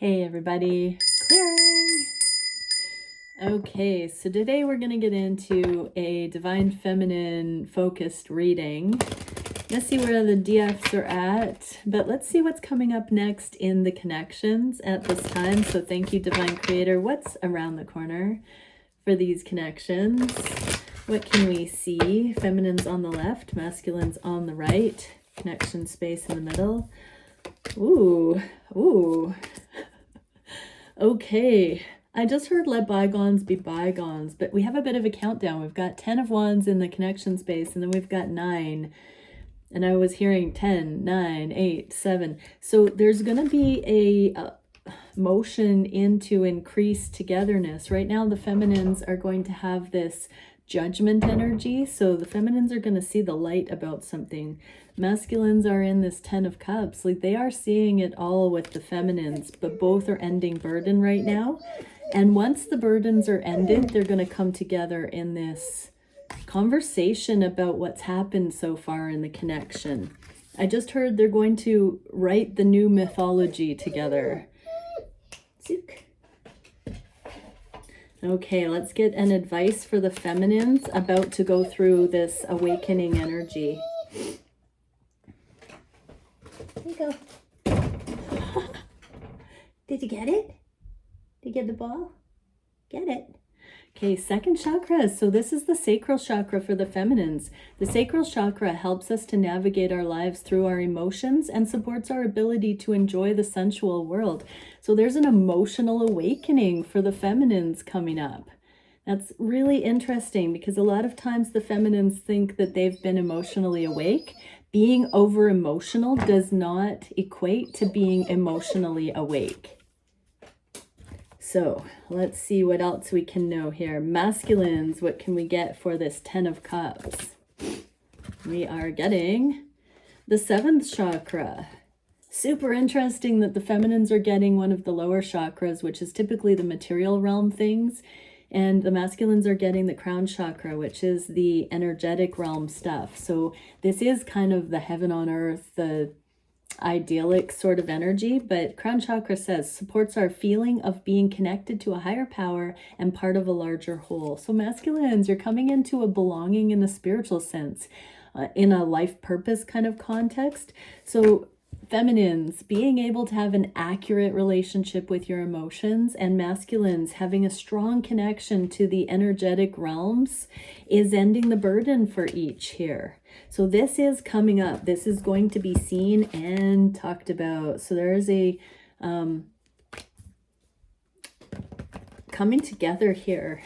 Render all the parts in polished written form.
Hey everybody, clearing. Okay, so today we're going to get into a divine feminine focused reading. Let's see where the DFs are at, but let's see what's coming up next in the connections at this time. So thank you, Divine Creator. What's around the corner for these connections? What can we see? Feminines on the left, masculines on the right, connection space in the middle. Ooh. Okay, I just heard let bygones be bygones, but we have a bit of a countdown. We've got 10 of wands in the connection space, and then we've got 9. And I was hearing 10, 9, 8, 7. So there's going to be a motion into increased togetherness. Right now, the feminines are going to have this judgment energy. So the feminines are going to see the light about something. Masculines are in this 10 of cups. Like, they are seeing it all with the feminines, but both are ending burden right now. And once the burdens are ended, they're going to come together in this conversation about what's happened so far in the connection. I just heard they're going to write the new mythology together. Zook. Okay, let's get an advice for the feminines about to go through this awakening energy. There you go. Did you get it? Did you get the ball? Get it. Okay, second chakra. So this is the sacral chakra for the feminines. The sacral chakra helps us to navigate our lives through our emotions and supports our ability to enjoy the sensual world. So there's an emotional awakening for the feminines coming up. That's really interesting because a lot of times the feminines think that they've been emotionally awake. Being over emotional does not equate to being emotionally awake. So let's see what else we can know here. Masculines, what can we get for this 10 of cups? We are getting the 7th chakra. Super interesting that the feminines are getting one of the lower chakras, which is typically the material realm things. And the masculines are getting the crown chakra, which is the energetic realm stuff. So this is kind of the heaven on earth, the idyllic sort of energy, but crown chakra says supports our feeling of being connected to a higher power and part of a larger whole. So masculines, you're coming into a belonging in a spiritual sense, in a life purpose kind of context. So feminines, being able to have an accurate relationship with your emotions, and masculines having a strong connection to the energetic realms is ending the burden for each here. So this is coming up. This is going to be seen and talked about. So there's a coming together here.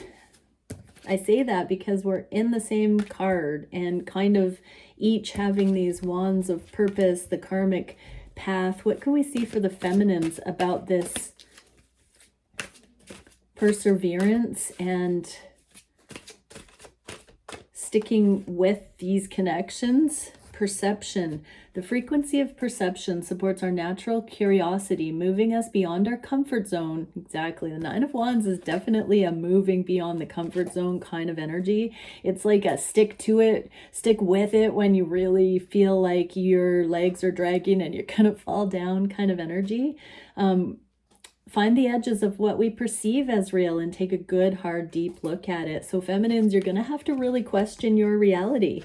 I say that because we're in the same card and kind of each having these wands of purpose, the karmic path. What can we see for the feminines about this perseverance and sticking with these connections? Perception. The frequency of perception supports our natural curiosity, moving us beyond our comfort zone. Exactly. The 9 of Wands is definitely a moving beyond the comfort zone kind of energy. It's like a stick to it, stick with it when you really feel like your legs are dragging and you're going to fall down kind of energy. Find the edges of what we perceive as real and take a good, hard, deep look at it. So feminines, you're going to have to really question your reality.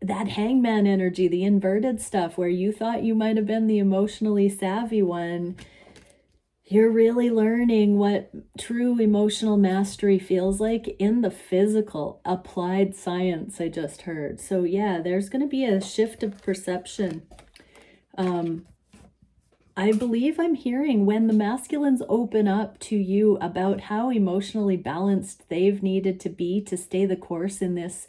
That hangman energy, the inverted stuff where you thought you might have been the emotionally savvy one, you're really learning what true emotional mastery feels like in the physical, applied science, I just heard. So yeah, there's going to be a shift of perception. I believe I'm hearing when the masculines open up to you about how emotionally balanced they've needed to be to stay the course in this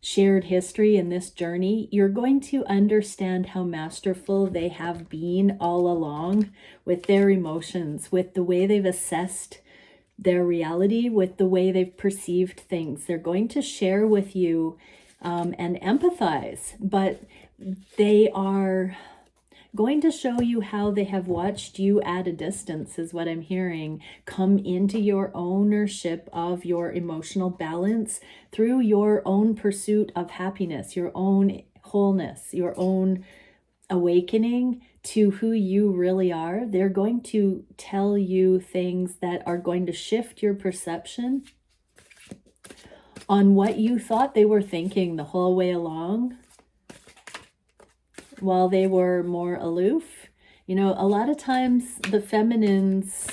shared history, in this journey, you're going to understand how masterful they have been all along with their emotions, with the way they've assessed their reality, with the way they've perceived things. They're going to share with you and empathize, but they are going to show you how they have watched you at a distance, is what I'm hearing, come into your ownership of your emotional balance through your own pursuit of happiness, your own wholeness, your own awakening to who you really are. They're going to tell you things that are going to shift your perception on what you thought they were thinking the whole way along while they were more aloof. You know, a lot of times the feminines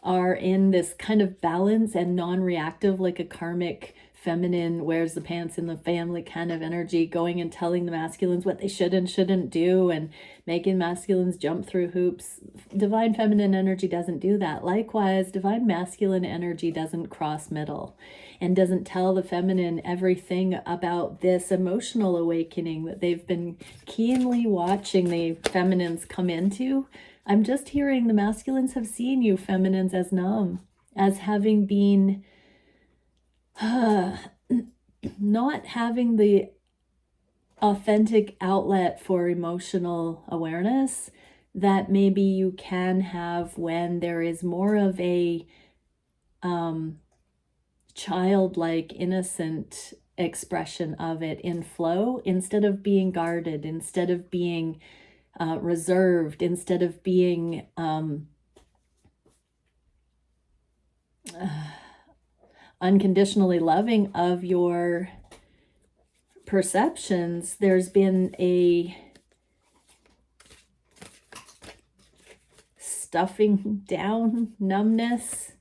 are in this kind of balance and non-reactive, like a karmic feminine wears the pants in the family kind of energy, going and telling the masculines what they should and shouldn't do and making masculines jump through hoops. Divine feminine energy doesn't do that. Likewise, divine masculine energy doesn't cross middle and doesn't tell the feminine everything about this emotional awakening that they've been keenly watching the feminines come into. I'm just hearing the masculines have seen you feminines as numb, as having been not having the authentic outlet for emotional awareness that maybe you can have when there is more of a childlike, innocent expression of it in flow, instead of being guarded, instead of being reserved, instead of being unconditionally loving of your perceptions. There's been a stuffing down, numbness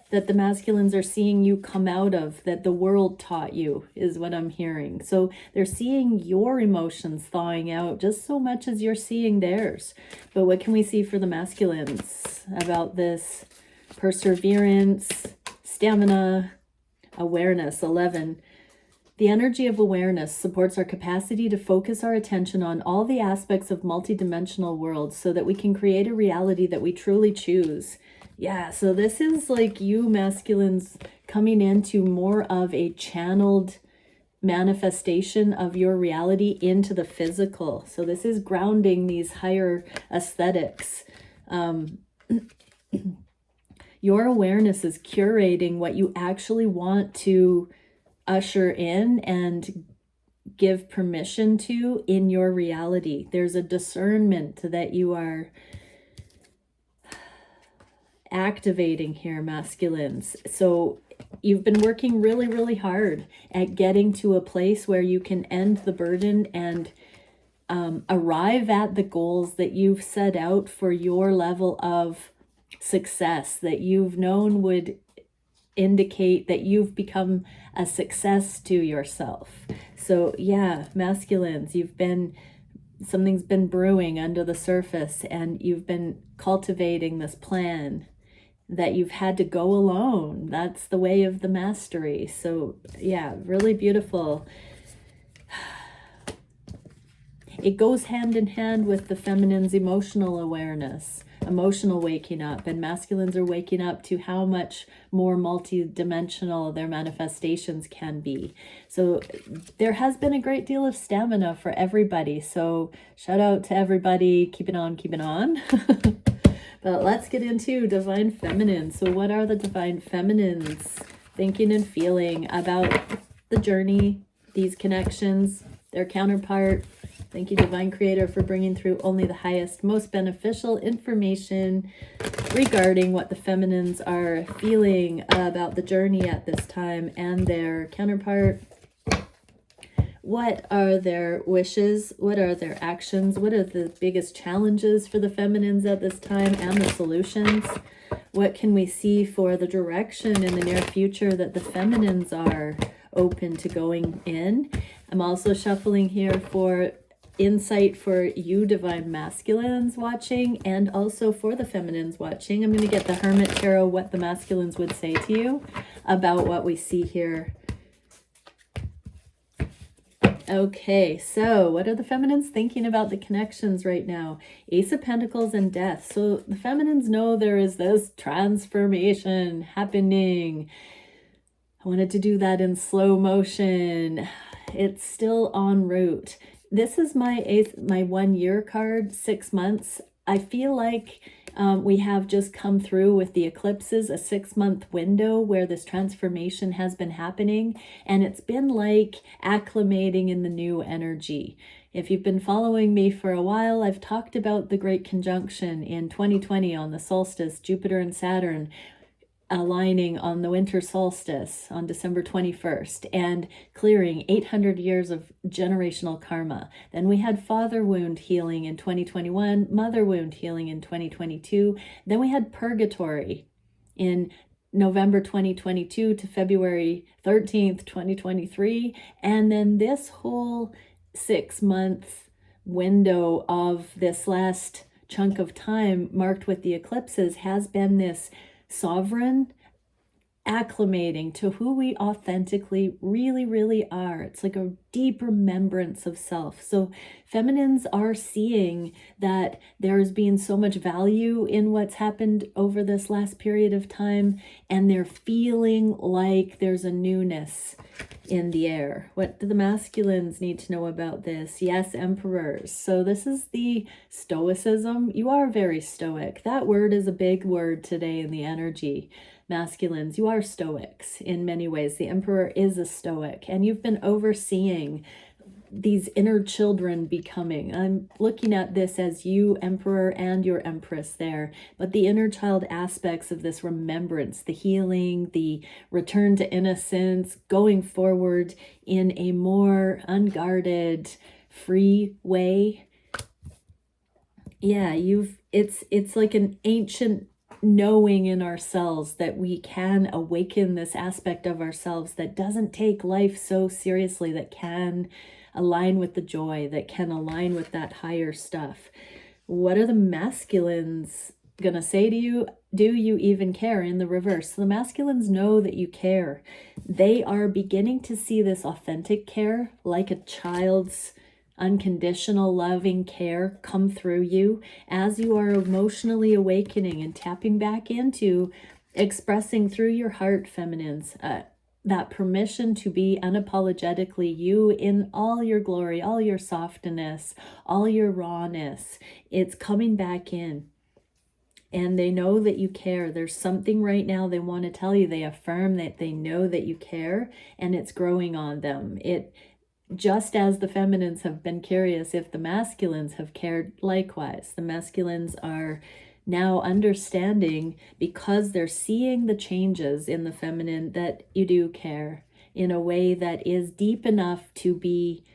that the masculines are seeing you come out of, that the world taught you, is what I'm hearing. So they're seeing your emotions thawing out just so much as you're seeing theirs. But what can we see for the masculines about this? Perseverance, stamina, awareness. 11. The energy of awareness supports our capacity to focus our attention on all the aspects of multidimensional worlds so that we can create a reality that we truly choose. Yeah, so this is like you masculines coming into more of a channeled manifestation of your reality into the physical. So this is grounding these higher aesthetics. Your awareness is curating what you actually want to usher in and give permission to in your reality. There's a discernment that you are activating here, masculines. So you've been working really, really hard at getting to a place where you can end the burden and arrive at the goals that you've set out for your level of success, that you've known would indicate that you've become a success to yourself. So yeah, masculines, something's been brewing under the surface, and you've been cultivating this plan that you've had to go alone. That's the way of the mastery. So yeah, really beautiful. It goes hand in hand with the feminine's emotional awareness, emotional waking up, and masculines are waking up to how much more multi-dimensional their manifestations can be. So there has been a great deal of stamina for everybody. So shout out to everybody. Keep it on, keep it on. But let's get into divine feminine. So what are the divine feminines thinking and feeling about the journey, these connections, their counterpart? Thank you, Divine Creator, for bringing through only the highest, most beneficial information regarding what the feminines are feeling about the journey at this time and their counterpart. What are their wishes? What are their actions? What are the biggest challenges for the feminines at this time and the solutions? What can we see for the direction in the near future that the feminines are open to going in? I'm also shuffling here for insight for you divine masculines watching, and also for the feminines watching. I'm going to get the Hermit Tarot, what the masculines would say to you about what we see here. Okay, so what are the feminines thinking about the connections right now? Ace of Pentacles and Death. So the feminines know there is this transformation happening. I wanted to do that in slow motion. It's still en route. This is my 1 year card, 6 months. I feel like we have just come through with the eclipses, a 6-month window where this transformation has been happening, and it's been like acclimating in the new energy. If you've been following me for a while, I've talked about the Great Conjunction in 2020 on the solstice, Jupiter and Saturn aligning on the winter solstice on December 21st and clearing 800 years of generational karma. Then we had father wound healing in 2021, mother wound healing in 2022. Then we had purgatory in November 2022 to February 13th, 2023. And then this whole 6-month window of this last chunk of time marked with the eclipses has been this sovereign acclimating to who we authentically really are. It's like a deep remembrance of self. So feminines are seeing that there's been so much value in what's happened over this last period of time, and they're feeling like there's a newness in the air. What do the masculines need to know about this? Yes, emperors. So this is the stoicism. You are very stoic. That word is a big word today in the energy. Masculines, you are stoics in many ways. The emperor is a stoic, and you've been overseeing these inner children becoming. I'm looking at this as you, emperor, and your empress there, but the inner child aspects of this remembrance, the healing, the return to innocence, going forward in a more unguarded, free way. Yeah, it's like an ancient knowing in ourselves that we can awaken this aspect of ourselves that doesn't take life so seriously, that can align with the joy, that can align with that higher stuff. What are the masculines gonna say to you? Do you even care? In the reverse. So the masculines know that you care. They are beginning to see this authentic care, like a child's unconditional loving care, come through you as you are emotionally awakening and tapping back into expressing through your heart, feminines, that permission to be unapologetically you in all your glory, all your softness, all your rawness. It's coming back in. And they know that you care. There's something right now they want to tell you. They affirm that they know that you care, and it's growing on them. Just as the feminines have been curious if the masculines have cared likewise. The masculines are now understanding, because they're seeing the changes in the feminine, that you do care in a way that is deep enough to be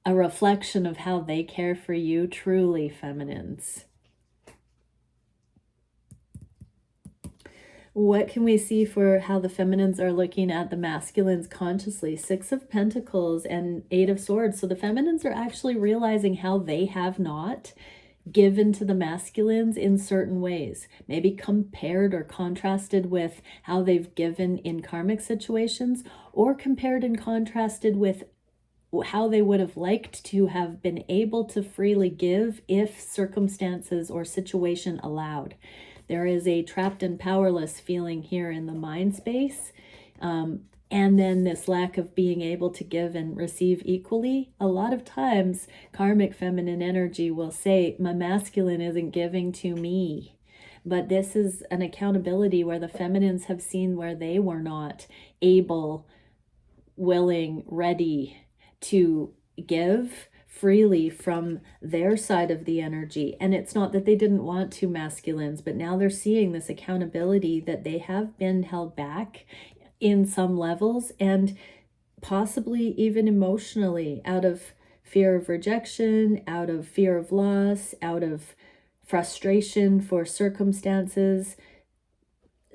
a reflection of how they care for you, truly, feminines. What can we see for how the feminines are looking at the masculines consciously? 6 of Pentacles and 8 of Swords. So the feminines are actually realizing how they have not given to the masculines in certain ways, maybe compared or contrasted with how they've given in karmic situations, or compared and contrasted with how they would have liked to have been able to freely give if circumstances or situation allowed. There is a trapped and powerless feeling here in the mind space. And then this lack of being able to give and receive equally. A lot of times, karmic feminine energy will say, my masculine isn't giving to me. But this is an accountability where the feminines have seen where they were not able, willing, ready to give freely from their side of the energy. And it's not that they didn't want to, masculines, but now they're seeing this accountability that they have been held back in some levels, and possibly even emotionally, out of fear of rejection, out of fear of loss, out of frustration for circumstances,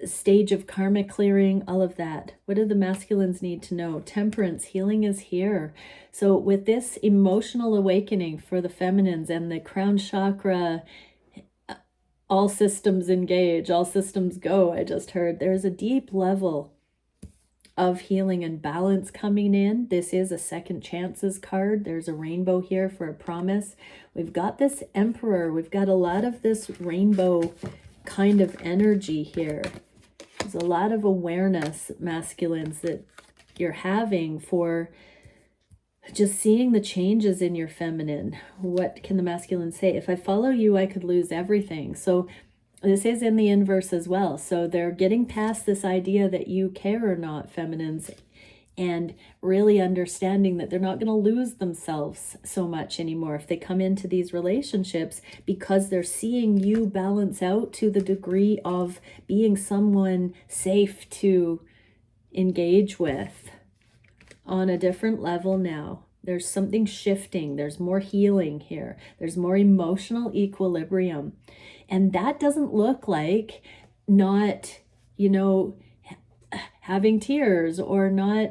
stage of karma clearing, all of that. What do the masculines need to know? Temperance, healing is here. So with this emotional awakening for the feminines and the crown chakra, all systems engage, all systems go, I just heard, there's a deep level of healing and balance coming in. This is a second chances card. There's a rainbow here for a promise. We've got this emperor. We've got a lot of this rainbow kind of energy here. There's a lot of awareness, masculines, that you're having for just seeing the changes in your feminine. What can the masculine say? If I follow you, I could lose everything. So this is in the inverse as well. So they're getting past this idea that you care or not, feminines, and really understanding that they're not going to lose themselves so much anymore if they come into these relationships, because they're seeing you balance out to the degree of being someone safe to engage with on a different level now. There's something shifting. There's more healing here. There's more emotional equilibrium. And that doesn't look like not, you know, having tears or not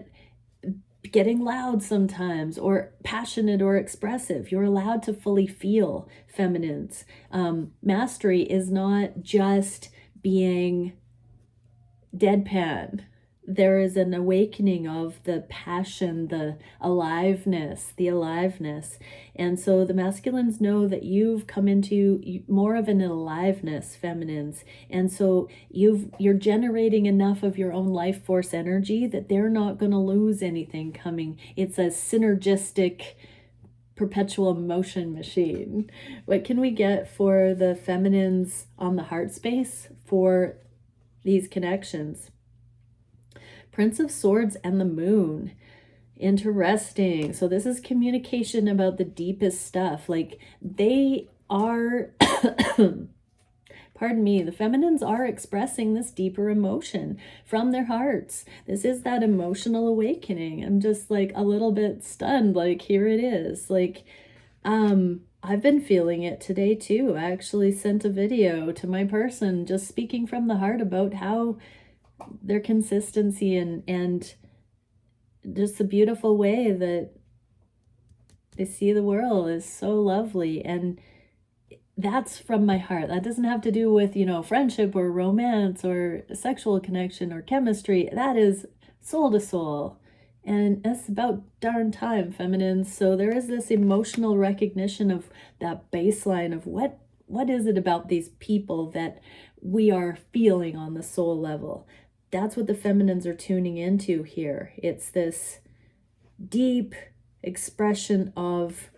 getting loud sometimes or passionate or expressive. You're allowed to fully feel, feminines. Mastery is not just being deadpan. There is an awakening of the passion, the aliveness. And so the masculines know that you've come into more of an aliveness, feminines. And so you're generating enough of your own life force energy that they're not going to lose anything coming. It's a synergistic perpetual motion machine. What can we get for the feminines on the heart space for these connections? Prince of Swords and the Moon. Interesting. So this is communication about the deepest stuff. Like they are, pardon me, the feminines are expressing this deeper emotion from their hearts. This is that emotional awakening. I'm just like a little bit stunned. Like here it is. Like, I've been feeling it today too. I actually sent a video to my person just speaking from the heart about how their consistency and just the beautiful way that they see the world is so lovely. And that's from my heart. That doesn't have to do with, you know, friendship or romance or sexual connection or chemistry. That is soul to soul. And it's about darn time, feminines. So there is this emotional recognition of that baseline of what is it about these people that we are feeling on the soul level. That's what the feminines are tuning into here. It's this deep expression of,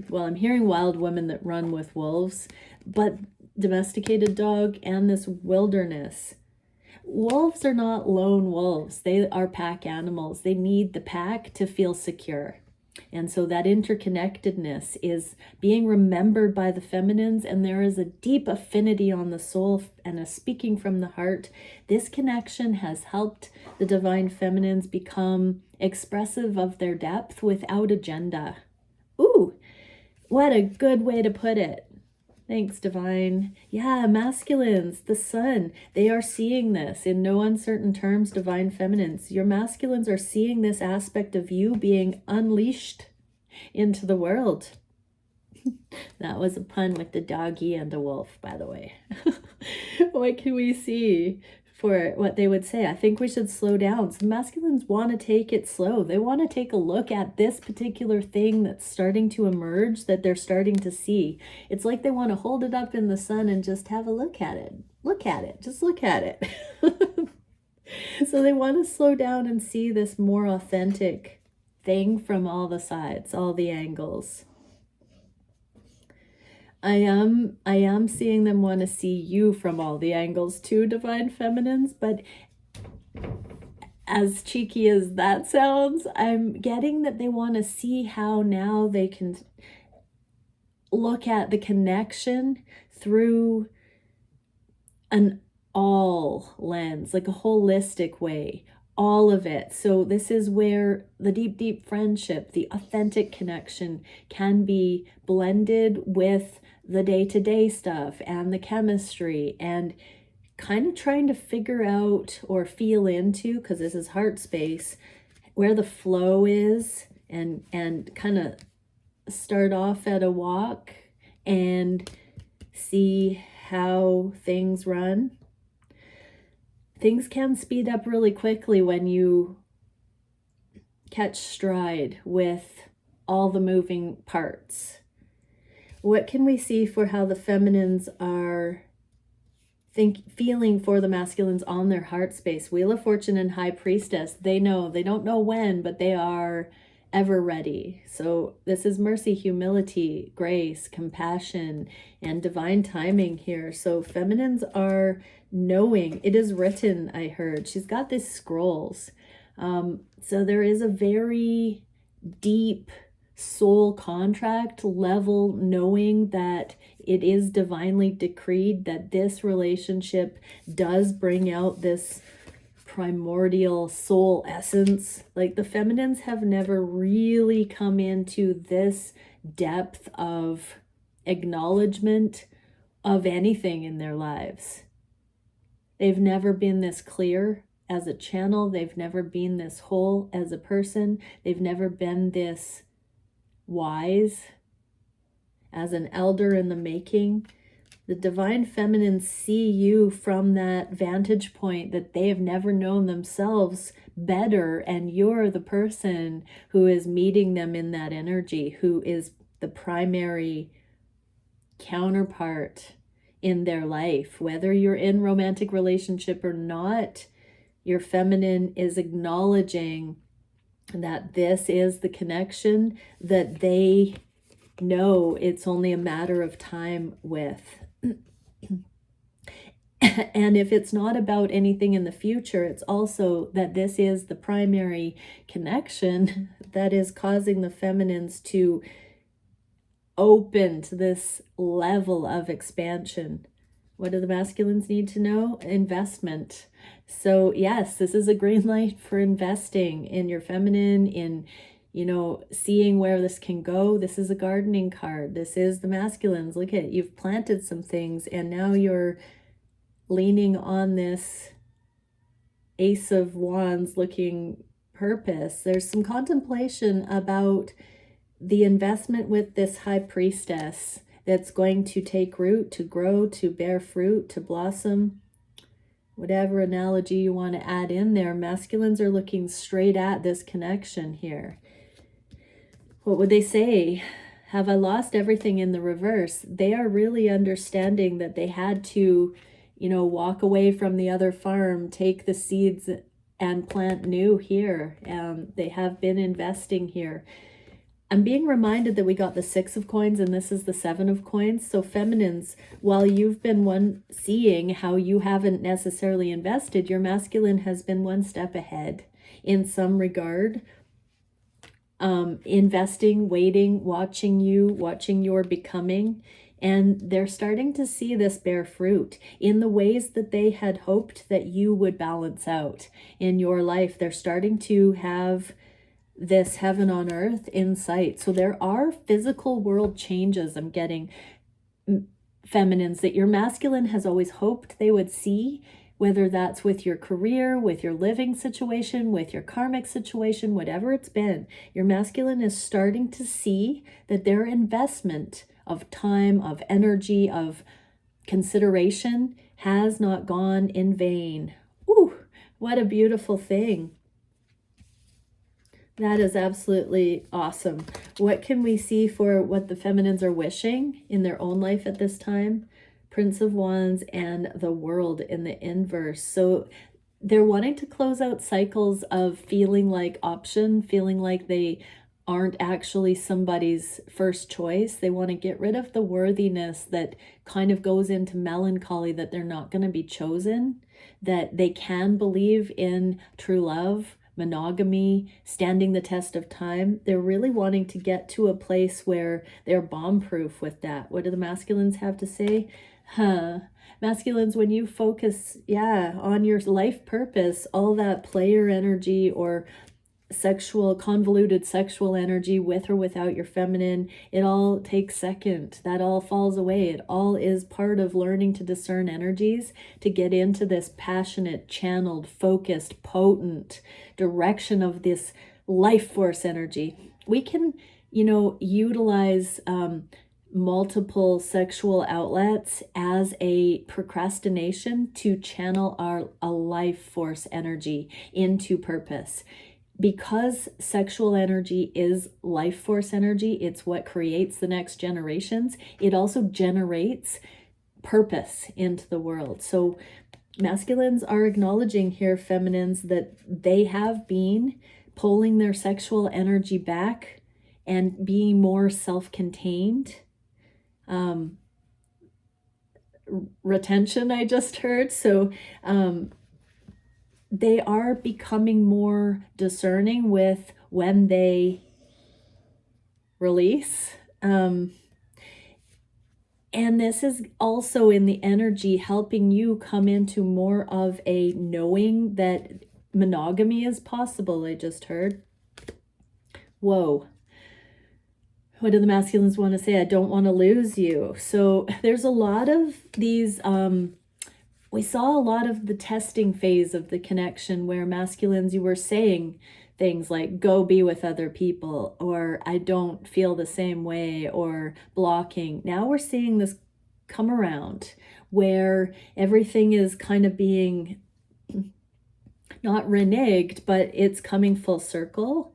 well, I'm hearing wild women that run with wolves, but domesticated dog and this wilderness. Wolves are not lone wolves. They are pack animals. They need the pack to feel secure. And so that interconnectedness is being remembered by the feminines, and there is a deep affinity on the soul and a speaking from the heart. This connection has helped the divine feminines become expressive of their depth without agenda. Ooh, what a good way to put it. Thanks, divine. Yeah, masculines, the sun, they are seeing this in no uncertain terms, divine feminines. Your masculines are seeing this aspect of you being unleashed into the world. That was a pun with the doggy and the wolf, by the way. What can we see for what they would say? I think we should slow down. So masculines want to take it slow. They want to take a look at this particular thing that's starting to emerge, that they're starting to see. It's like they want to hold it up in the sun and just have a look at it. Look at it. Just look at it. So they want to slow down and see this more authentic thing from all the sides, all the angles. I am seeing them want to see you from all the angles too, divine feminines, but as cheeky as that sounds, I'm getting that they want to see how now they can look at the connection through an all lens, like a holistic way, all of it. So this is where the deep friendship, the authentic connection can be blended with the day-to-day stuff and the chemistry, and kind of trying to figure out or feel into, because this is heart space, where the flow is, and kind of start off at a walk and see how things run. Things can speed up really quickly when you catch stride with all the moving parts. What can we see for how the feminines are feeling for the masculines on their heart space? Wheel of Fortune and High Priestess. They know, they don't know when, but they are ever ready. So this is mercy, humility, grace, compassion, and divine timing here. So feminines are knowing. It is written, I heard. She's got these scrolls. So there is a very deep soul contract level knowing that it is divinely decreed that this relationship does bring out this primordial soul essence. Like the feminines have never really come into this depth of acknowledgement of anything in their lives. They've never been this clear as a channel. They've never been this whole as a person. They've never been this wise as an elder in the making. The divine feminines see you from that vantage point that they have never known themselves better, and you're the person who is meeting them in that energy, who is the primary counterpart in their life. Whether you're in romantic relationship or not, your feminine is acknowledging that this is the connection that they know it's only a matter of time with. And if it's not about anything in the future, it's also that this is the primary connection that is causing the feminines to open to this level of expansion. What do the masculines need to know? Investment. So yes, this is a green light for investing in your feminine, in, you know, seeing where this can go. This is a gardening card. This is the masculines. Look at it. You've planted some things and now you're leaning on this Ace of Wands looking purpose. There's some contemplation about the investment with this High Priestess that's going to take root, to grow, to bear fruit, to blossom. Whatever analogy you want to add in there, masculines are looking straight at this connection here. What would they say? Have I lost everything in the reverse? They are really understanding that they had to, you know, walk away from the other farm, take the seeds and plant new here. They have been investing here. I'm being reminded that we got the 6 of coins and this is the 7 of coins. So feminines, while you've been seeing how you haven't necessarily invested, your masculine has been one step ahead in some regard. Investing, waiting, watching your becoming. And they're starting to see this bear fruit in the ways that they had hoped that you would balance out in your life. They're starting to have this heaven on earth in sight. So there are physical world changes I'm getting, feminines, that your masculine has always hoped they would see, whether that's with your career, with your living situation, with your karmic situation, whatever it's been. Your masculine is starting to see that their investment of time, of energy, of consideration has not gone in vain. Ooh, what a beautiful thing. That is absolutely awesome. What can we see for what the feminines are wishing in their own life at this time? Prince of Wands and the World in the inverse. So they're wanting to close out cycles of feeling like option, feeling like they aren't actually somebody's first choice. They want to get rid of the worthiness that kind of goes into melancholy, that they're not going to be chosen, that they can believe in true love, monogamy, standing the test of time. They're really wanting to get to a place where they're bomb-proof with that. What do the masculines have to say? Masculines, when you focus, on your life purpose, all that player energy or convoluted sexual energy with or without your feminine, it all takes second. That all falls away. It all is part of learning to discern energies, to get into this passionate, channeled, focused, potent direction of this life force energy. We can, utilize multiple sexual outlets as a procrastination to channel a life force energy into purpose. Because sexual energy is life force energy, it's what creates the next generations. It also generates purpose into the world. So masculines are acknowledging here, feminines, that they have been pulling their sexual energy back and being more self-contained. Retention, I just heard. So they are becoming more discerning with when they release. And this is also in the energy helping you come into more of a knowing that monogamy is possible. I just heard. Whoa. What do the masculines want to say? I don't want to lose you. So there's a lot of these, we saw a lot of the testing phase of the connection where masculines, you were saying things like, go be with other people, or I don't feel the same way, or blocking. Now we're seeing this come around where everything is kind of being not reneged, but it's coming full circle.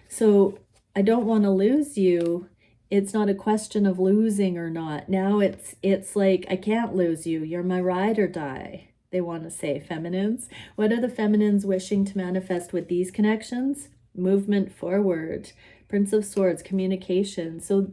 So I don't want to lose you. It's not a question of losing or not. Now it's like, I can't lose you. You're my ride or die. They want to say, feminines. What are the feminines wishing to manifest with these connections? Movement forward. Prince of Swords, communication. So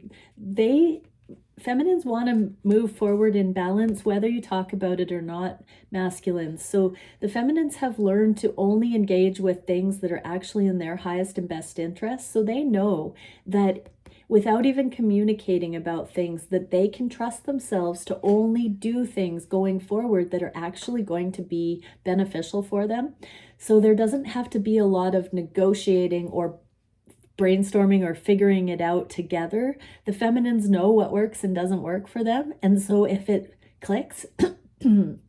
feminines want to move forward in balance, whether you talk about it or not, masculines. So the feminines have learned to only engage with things that are actually in their highest and best interest. So they know that without even communicating about things, that they can trust themselves to only do things going forward that are actually going to be beneficial for them. So there doesn't have to be a lot of negotiating or brainstorming or figuring it out together. The feminines know what works and doesn't work for them. And so if it clicks, if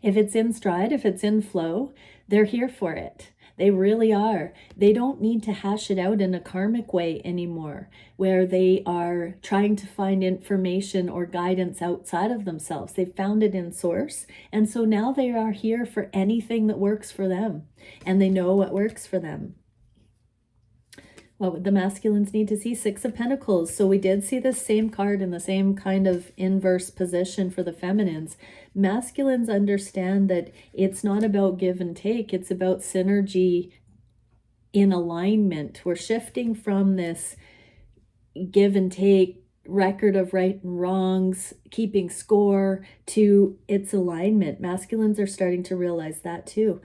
it's in stride, if it's in flow, they're here for it. They really are. They don't need to hash it out in a karmic way anymore, where they are trying to find information or guidance outside of themselves. They've found it in source. And so now they are here for anything that works for them. And they know what works for them. What would the masculines need to see? Six of Pentacles. So we did see the same card in the same kind of inverse position for the feminines. Masculines understand that it's not about give and take. It's about synergy in alignment. We're shifting from this give and take, record of right and wrongs, keeping score, to its alignment. Masculines are starting to realize that too.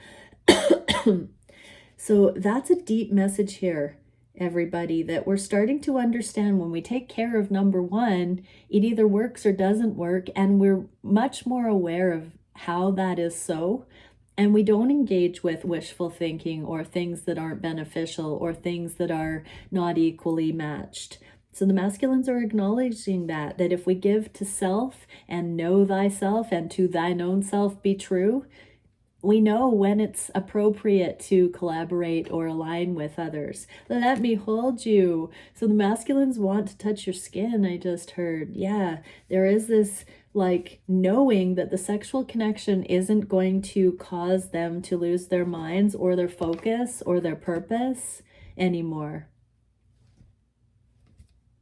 So that's a deep message here, everybody, that we're starting to understand when we take care of number one, it either works or doesn't work, and we're much more aware of how that is so, and we don't engage with wishful thinking or things that aren't beneficial or things that are not equally matched. So the masculines are acknowledging that if we give to self and know thyself and to thine own self be true, we know when it's appropriate to collaborate or align with others. Let me hold you. So the masculines want to touch your skin, I just heard. Yeah, there is this like knowing that the sexual connection isn't going to cause them to lose their minds or their focus or their purpose anymore.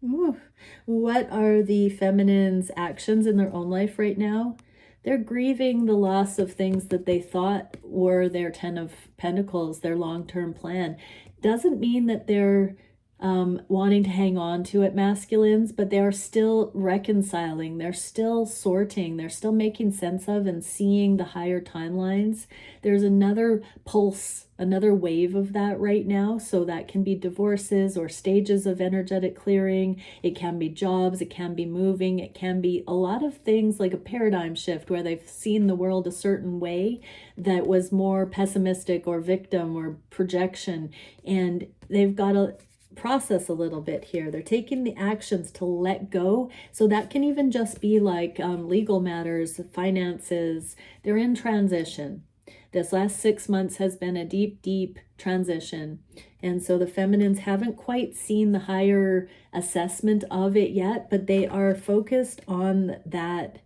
Ooh. What are the feminines' actions in their own life right now? They're grieving the loss of things that they thought were their 10 of Pentacles, their long-term plan. Doesn't mean that they're wanting to hang on to it, masculines, but they are still reconciling. They're still sorting. They're still making sense of and seeing the higher timelines. There's another pulse, another wave of that right now. So that can be divorces or stages of energetic clearing. It can be jobs. It can be moving. It can be a lot of things like a paradigm shift where they've seen the world a certain way that was more pessimistic or victim or projection. And they've got to process a little bit here. They're taking the actions to let go. So that can even just be like legal matters, finances. They're in transition. This last 6 months has been a deep, deep transition. And so the feminines haven't quite seen the higher assessment of it yet, but they are focused on that,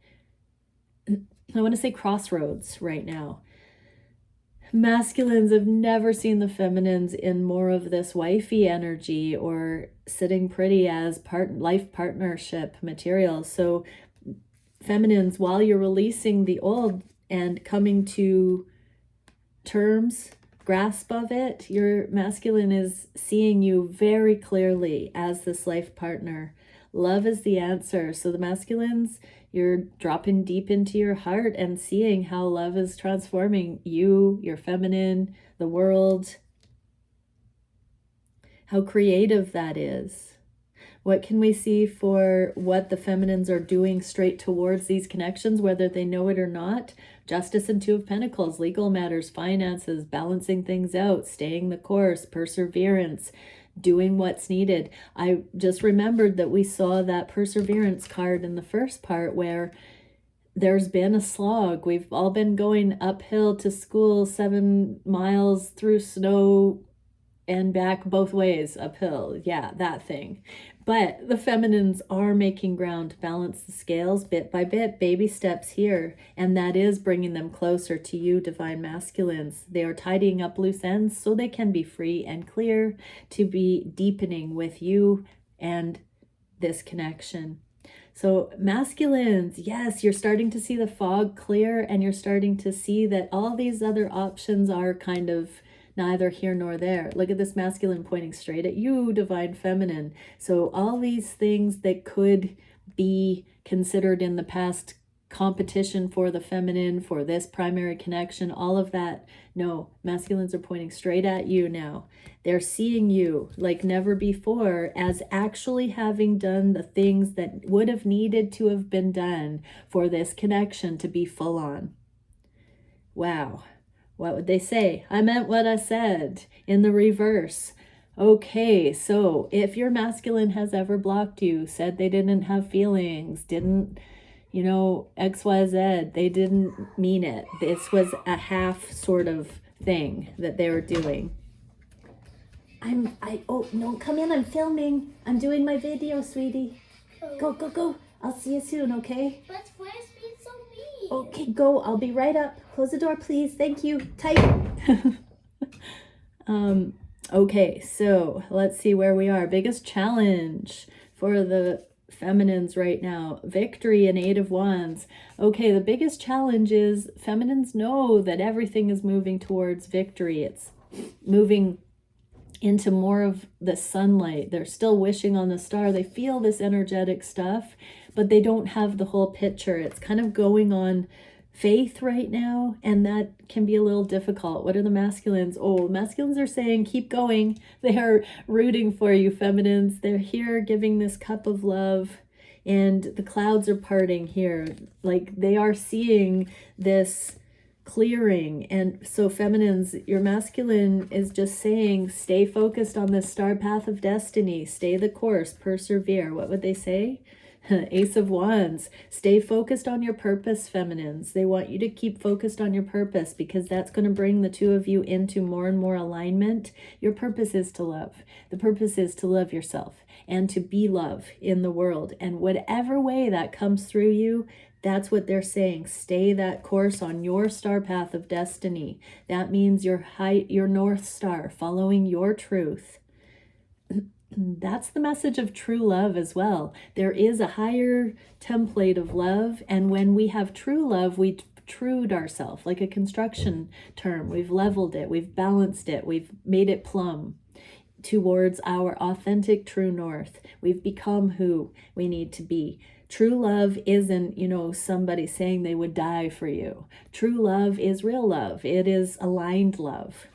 I want to say, crossroads right now. Masculines have never seen the feminines in more of this wifey energy or sitting pretty as life partnership material. So feminines, while you're releasing the old and coming to terms, grasp of it, your masculine is seeing you very clearly as this life partner. Love is the answer. So the masculines, you're dropping deep into your heart and seeing how love is transforming you, your feminine, the world, how creative that is. What can we see for what the feminines are doing straight towards these connections, whether they know it or not? Justice and Two of Pentacles, legal matters, finances, balancing things out, staying the course, perseverance, doing what's needed. I just remembered that we saw that perseverance card in the first part where there's been a slog. We've all been going uphill to school, 7 miles through snow and back both ways uphill. Yeah, that thing. But the feminines are making ground to balance the scales bit by bit, baby steps here. And that is bringing them closer to you, divine masculines. They are tidying up loose ends so they can be free and clear to be deepening with you and this connection. So masculines, yes, you're starting to see the fog clear, and you're starting to see that all these other options are kind of neither here nor there. Look at this masculine pointing straight at you, divine feminine. So all these things that could be considered in the past competition for the feminine, for this primary connection, all of that, no, masculines are pointing straight at you now. They're seeing you like never before as actually having done the things that would have needed to have been done for this connection to be full on. Wow. What would they say? I meant what I said in the reverse. Okay, so if your masculine has ever blocked you, said they didn't have feelings, didn't, XYZ, they didn't mean it. This was a half sort of thing that they were doing. Oh, no, come in, I'm filming. I'm doing my video, sweetie. Go. I'll see you soon, okay? But where's being so mean? Okay, go. I'll be right up. Close the door, please. Thank you. Tight. Okay, so let's see where we are. Biggest challenge for the feminines right now. Victory and Eight of Wands. Okay, the biggest challenge is feminines know that everything is moving towards victory. It's moving into more of the sunlight. They're still wishing on the star. They feel this energetic stuff, but they don't have the whole picture. It's kind of going on faith right now, and that can be a little difficult. What are the masculines? Oh, masculines are saying keep going. They are rooting for you, feminines. They're here giving this cup of love, and the clouds are parting here. Like they are seeing this clearing. And so feminines, your masculine is just saying stay focused on this star path of destiny, stay the course, persevere. What would they say? Ace of Wands. Stay focused on your purpose, feminines. They want you to keep focused on your purpose because that's going to bring the two of you into more and more alignment. Your purpose is to love. The purpose is to love yourself and to be love in the world. And whatever way that comes through you, that's what they're saying. Stay that course on your star path of destiny. That means your North Star, following your truth. That's the message of true love as well. There is a higher template of love, and when we have true love, we trued ourselves, like a construction term. We've leveled it, we've balanced it, we've made it plumb towards our authentic true north. We've become who we need to be. True love isn't, somebody saying they would die for you. True love is real love. It is aligned love.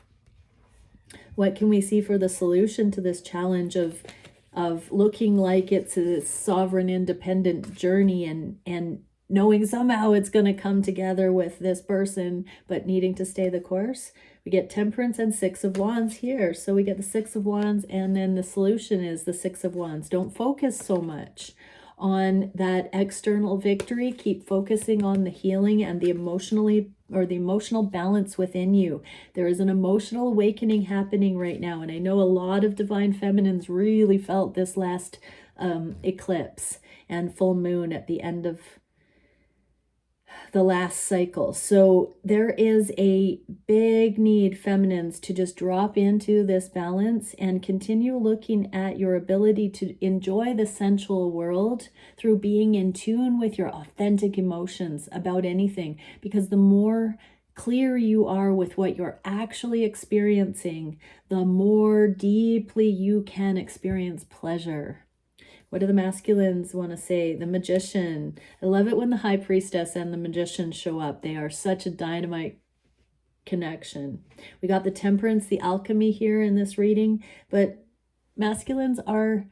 What can we see for the solution to this challenge of looking like it's a sovereign, independent journey and knowing somehow it's going to come together with this person, but needing to stay the course? We get Temperance and Six of Wands here. So we get the Six of Wands, and then the solution is the Six of Wands. Don't focus so much on that external victory. Keep focusing on the healing and the emotional balance within you. There is an emotional awakening happening right now, and I know a lot of divine feminines really felt this last eclipse and full moon at the end of the last cycle. So there is a big need, feminines, to just drop into this balance and continue looking at your ability to enjoy the sensual world through being in tune with your authentic emotions about anything. Because the more clear you are with what you're actually experiencing, the more deeply you can experience pleasure. What do the masculines want to say? The Magician. I love it when the High Priestess and the Magician show up. They are such a dynamite connection. We got the Temperance, the Alchemy here in this reading, but masculines are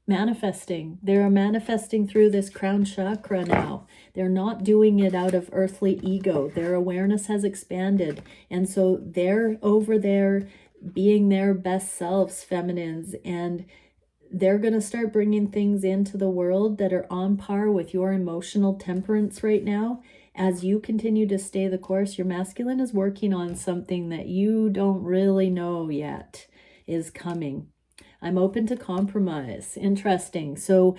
manifesting. They are manifesting through this crown chakra now. They're not doing it out of earthly ego. Their awareness has expanded. And so they're over there being their best selves, feminines, and they're going to start bringing things into the world that are on par with your emotional temperance right now. As you continue to stay the course, your masculine is working on something that you don't really know yet is coming. I'm open to compromise. Interesting. So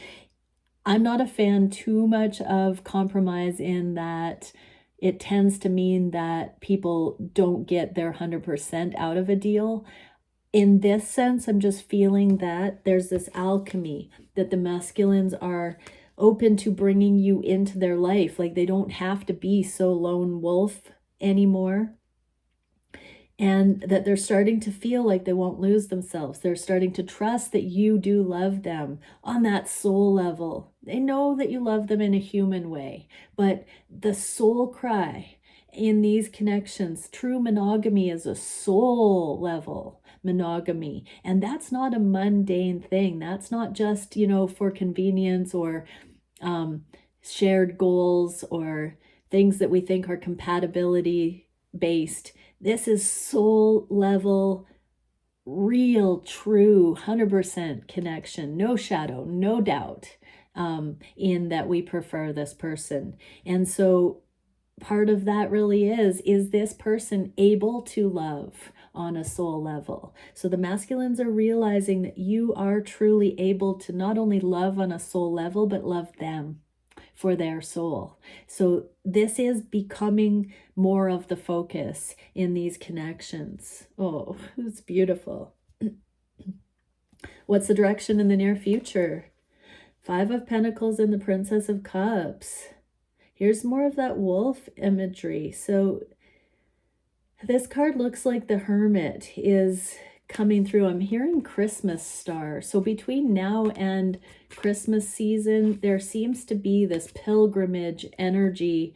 I'm not a fan too much of compromise in that it tends to mean that people don't get their 100% out of a deal. In this sense, I'm just feeling that there's this alchemy that the masculines are open to bringing you into their life. Like they don't have to be so lone wolf anymore. And that they're starting to feel like they won't lose themselves. They're starting to trust that you do love them on that soul level. They know that you love them in a human way, but the soul cry in these connections, true monogamy is a soul level monogamy. And that's not a mundane thing. That's not just, for convenience or shared goals or things that we think are compatibility based. This is soul level, real, true, 100% connection, no shadow, no doubt in that we prefer this person. And so part of that really is this person able to love on a soul level? So the masculines are realizing that you are truly able to not only love on a soul level, but love them for their soul. So this is becoming more of the focus in these connections. Oh, it's beautiful. What's the direction in the near future? 5 of Pentacles and the Princess of Cups. Here's more of that wolf imagery. So this card looks like the Hermit is coming through. I'm hearing Christmas star. So between now and Christmas season, there seems to be this pilgrimage energy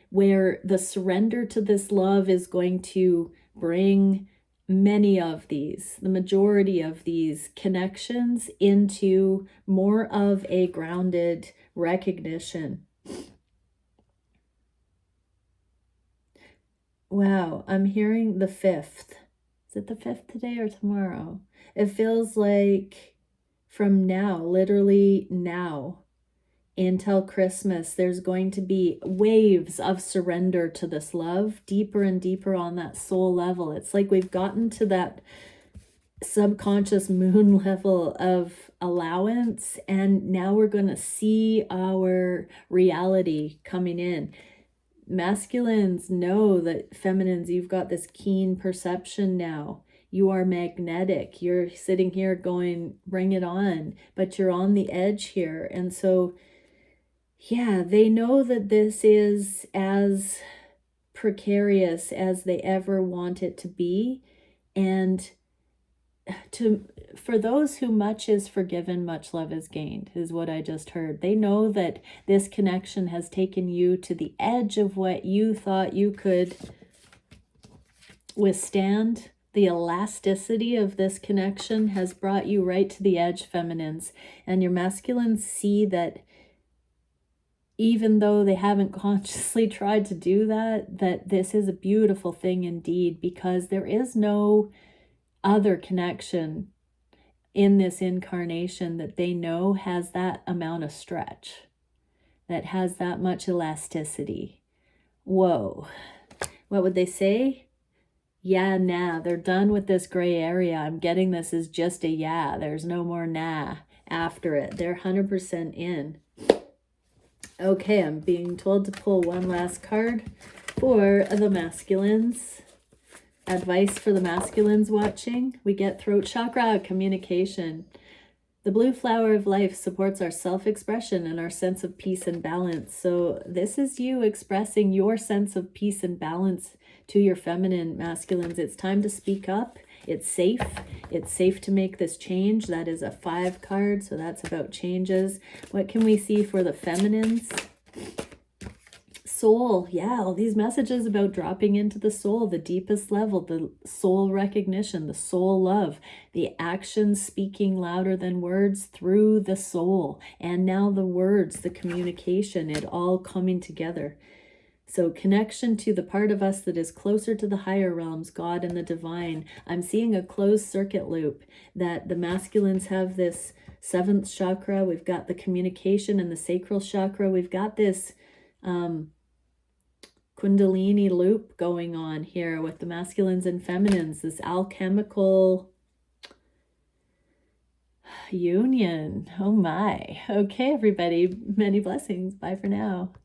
where the surrender to this love is going to bring many of these, the majority of these connections into more of a grounded recognition. Wow, I'm hearing the 5th. Is it the 5th today or tomorrow? It feels like from now, literally now, until Christmas, there's going to be waves of surrender to this love, deeper and deeper on that soul level. It's like we've gotten to that subconscious moon level of allowance, and now we're going to see our reality coming in. Masculines know that feminines, you've got this keen perception now. You are magnetic. You're sitting here going, bring it on, but you're on the edge here. And so, yeah, they know that this is as precarious as they ever want it to be. And for those who much is forgiven, much love is gained, is what I just heard. They know that this connection has taken you to the edge of what you thought you could withstand. The elasticity of this connection has brought you right to the edge, feminines. And your masculines see that even though they haven't consciously tried to do that, that this is a beautiful thing indeed, because there is no other connection in this incarnation that they know has that amount of stretch, that has that much elasticity. Whoa. What would they say? Yeah, nah. They're done with this gray area. I'm getting this as just a yeah. There's no more nah after it. They're 100% in. Okay, I'm being told to pull one last card for the masculines. Advice for the masculines watching. We get throat chakra, communication. The blue flower of life supports our self-expression and our sense of peace and balance. So this is you expressing your sense of peace and balance to your feminine masculines. It's time to speak up It's safe. It's safe to make this change. That is a 5 card, so that's about changes. What can we see for the feminines? Soul. Yeah, all these messages about dropping into the soul, the deepest level, the soul recognition, the soul love, the actions speaking louder than words through the soul. And now the words, the communication, it all coming together. So connection to the part of us that is closer to the higher realms, God and the divine. I'm seeing a closed circuit loop, that the masculines have this 7th chakra. We've got the communication and the sacral chakra. We've got this Kundalini loop going on here with the masculines and feminines, this alchemical union. Oh my. Okay, everybody. Many blessings. Bye for now.